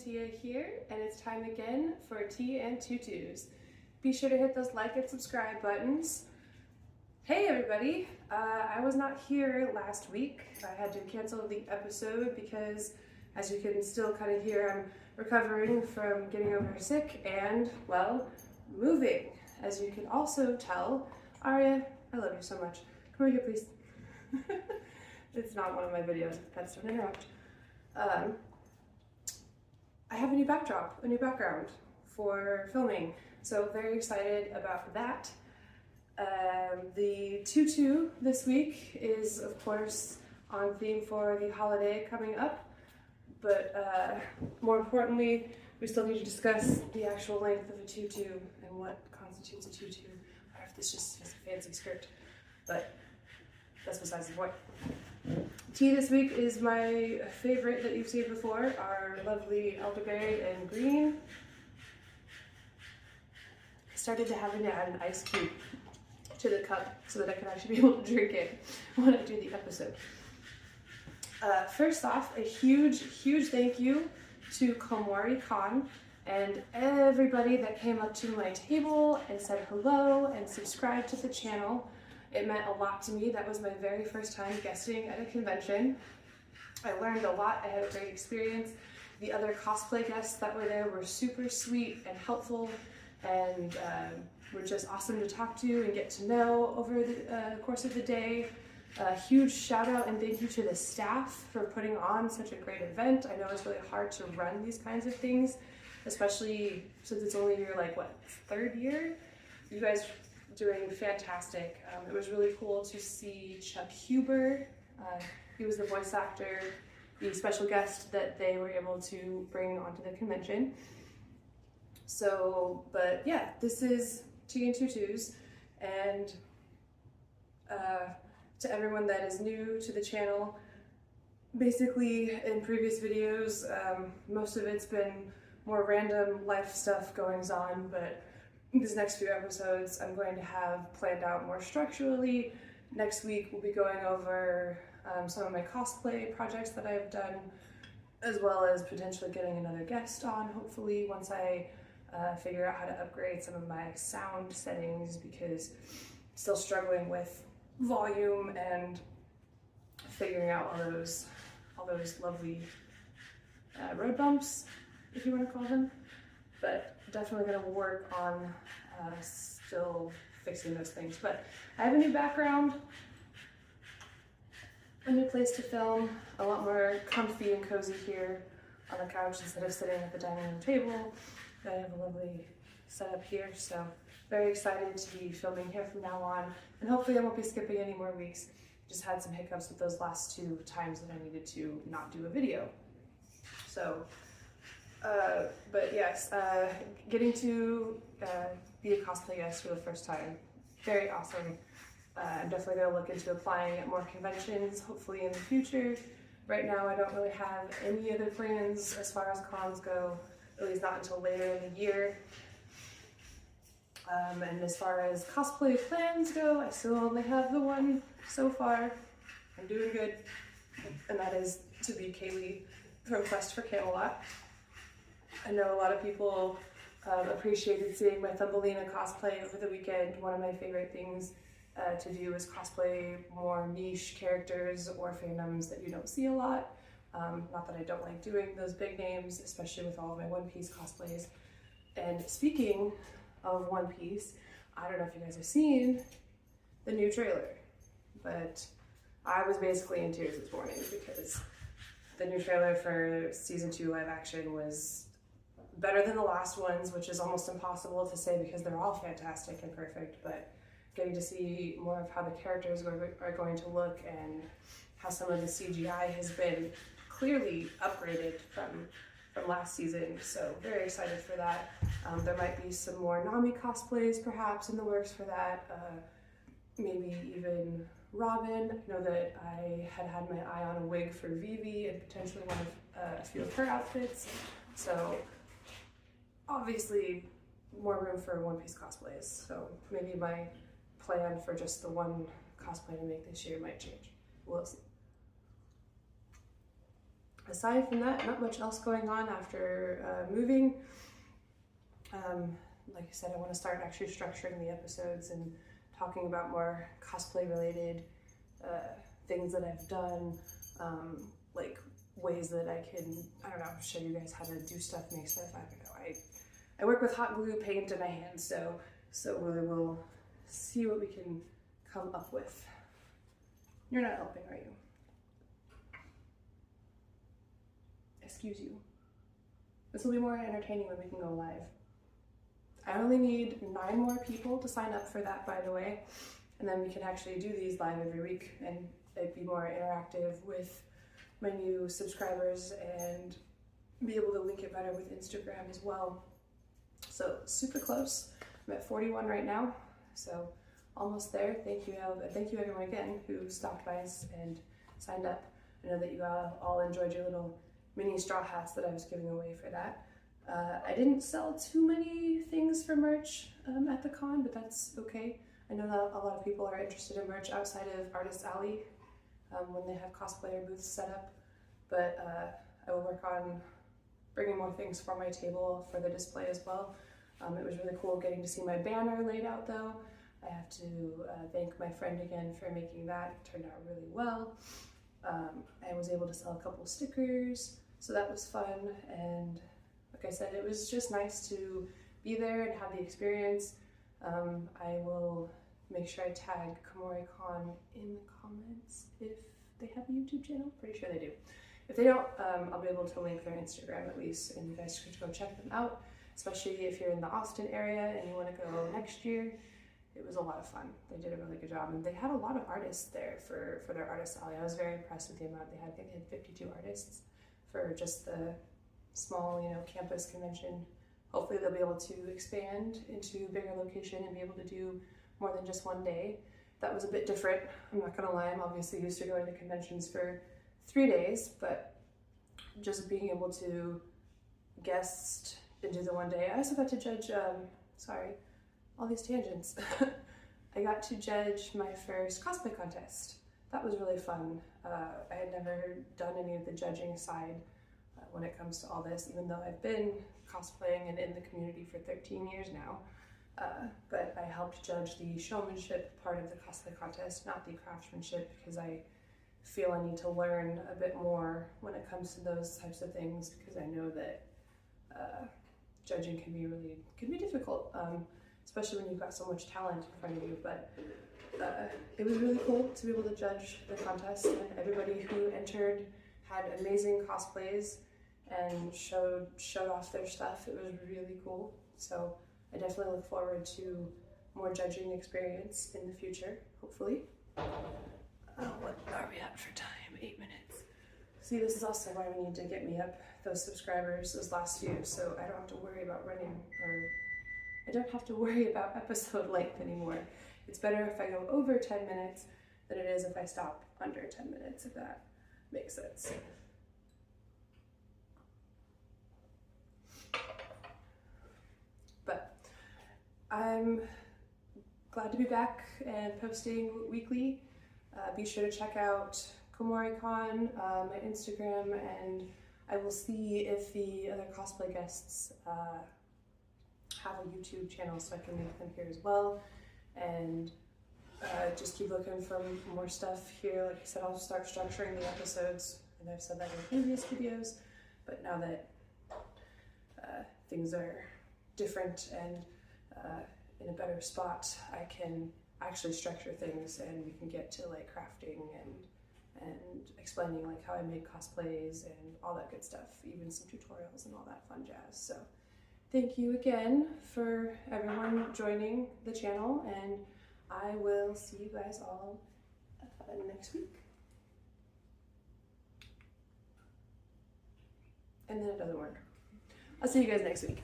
Tia here, and it's time again for Tea and Tutus. Be sure to hit those like and subscribe buttons. Hey everybody, I was not here last week. I had to cancel the episode because, as you can still kind of hear, I'm recovering from getting over sick and, well, moving. As you can also tell, Aria, I love you so much. Come over here, please. It's not one of my videos, pets don't interrupt. I have a new backdrop, a new background for filming, so very excited about that. The tutu this week is, of course, on theme for the holiday coming up, but more importantly, we still need to discuss the actual length of a tutu and what constitutes a tutu, or if this just is a fancy skirt, but that's besides the point. Tea this week is my favorite that you've seen before, our lovely elderberry and green. I started to having to add an ice cube to the cup so that I can actually be able to drink it when I do the episode. First off, a huge thank you to Komori Khan and everybody that came up to my table and said hello and subscribed to the channel. It meant a lot to me. That was my very first time guesting at a convention. I learned a lot. I had a great experience. The other cosplay guests that were there were super sweet and helpful and were just awesome to talk to and get to know over the course of the day. A huge shout out and thank you to the staff for putting on such a great event. I know it's really hard to run these kinds of things, especially since it's only your, like, what, third year? You guys doing fantastic. It was really cool to see Chuck Huber. He was the voice actor, the special guest that they were able to bring onto the convention. So, but yeah, this is Tea and Tutus, and to everyone that is new to the channel, basically in previous videos, most of it's been more random life stuff goings on, but these next few episodes I'm going to have planned out more structurally. Next week we'll be going over some of my cosplay projects that I've done, as well as potentially getting another guest on, hopefully, once I figure out how to upgrade some of my sound settings, because I'm still struggling with volume and figuring out all those lovely road bumps, if you want to call them. But definitely going to work on still fixing those things. But I have a new background, a new place to film, a lot more comfy and cozy here on the couch instead of sitting at the dining room table. I have a lovely setup here, so very excited to be filming here from now on, and hopefully I won't be skipping any more weeks. Just had some hiccups with those last two times that I needed to not do a video. So but yes, getting to be a cosplay guest for the first time, very awesome. I'm definitely going to look into applying at more conventions, hopefully in the future. Right now I don't really have any other plans as far as cons go, at least not until later in the year. And as far as cosplay plans go, I still only have the one so far. I'm doing good, and that is to be Kaylee from Quest for Camelot. I know a lot of people appreciated seeing my Thumbelina cosplay over the weekend. One of my favorite things to do is cosplay more niche characters or fandoms that you don't see a lot. Not that I don't like doing those big names, especially with all of my One Piece cosplays. And speaking of One Piece, I don't know if you guys have seen the new trailer, but I was basically in tears this morning because the new trailer for season 2 live action was better than the last ones, which is almost impossible to say because they're all fantastic and perfect, but getting to see more of how the characters are going to look and how some of the CGI has been clearly upgraded from last season, so very excited for that. There might be some more Nami cosplays perhaps in the works for that, maybe even Robin. I know that I had my eye on a wig for Vivi and potentially one of a few of her outfits, so obviously more room for One Piece cosplays. So maybe my plan for just the one cosplay to make this year might change. We'll see. Aside from that, not much else going on after moving. Like I said, I want to start actually structuring the episodes and talking about more cosplay related things that I've done, like ways that I can, I don't know, show you guys how to do stuff, make stuff. I don't know. I work with hot glue, paint, and my hands, so we will see what we can come up with. You're not helping, are you? Excuse you. This will be more entertaining when we can go live. I only need 9 more people to sign up for that, by the way, and then we can actually do these live every week, and it'd be more interactive with my new subscribers and be able to link it better with Instagram as well. So super close. I'm at 41 right now, so almost there. Thank you everyone again who stopped by us and signed up. I know that you all enjoyed your little mini straw hats that I was giving away for that. I didn't sell too many things for merch at the con, but that's okay. I know that a lot of people are interested in merch outside of Artist Alley when they have cosplayer booths set up, but I will work on bringing more things for my table for the display as well. It was really cool getting to see my banner laid out though. I have to thank my friend again for making that. It turned out really well. I was able to sell a couple stickers, so that was fun, and like I said, it was just nice to be there and have the experience. I will make sure I tag KomoriCon in the comments if they have a YouTube channel. Pretty sure they do. If they don't, I'll be able to link their Instagram at least, and you guys should go check them out, especially if you're in the Austin area and you want to go next year. It was a lot of fun. They did a really good job, and they had a lot of artists there for their Artist Alley. I was very impressed with the amount they had. I think they had 52 artists for just the small, campus convention. Hopefully they'll be able to expand into a bigger location and be able to do more than just one day. That was a bit different. I'm not gonna lie, I'm obviously used to going to conventions for 3 days, but just being able to guest and do the one day. I also got to judge, sorry, all these tangents. I got to judge my first cosplay contest. That was really fun. I had never done any of the judging side when it comes to all this, even though I've been cosplaying and in the community for 13 years now. But I helped judge the showmanship part of the cosplay contest, not the craftsmanship, because I feel I need to learn a bit more when it comes to those types of things, because I know that judging can be difficult, especially when you've got so much talent in front of you. But it was really cool to be able to judge the contest, and everybody who entered had amazing cosplays and showed off their stuff. It was really cool. So I definitely look forward to more judging experience in the future, hopefully. What are we at for time? 8 minutes. See, this is also why we need to get me up those subscribers, those last few, so I don't have to worry about I don't have to worry about episode length anymore. It's better if I go over 10 minutes than it is if I stop under 10 minutes, if that makes sense. But I'm glad to be back and posting weekly. Be sure to check out KomoriCon, my Instagram, and I will see if the other cosplay guests have a YouTube channel so I can make them here as well. And just keep looking for more stuff here. Like I said, I'll start structuring the episodes, and I've said that in previous videos, but now that things are different and in a better spot, I can actually structure things, and we can get to like crafting and explaining like how I made cosplays and all that good stuff, even some tutorials and all that fun jazz. So thank you again for everyone joining the channel, and I will see you guys all next week. And then it doesn't work. I'll see you guys next week.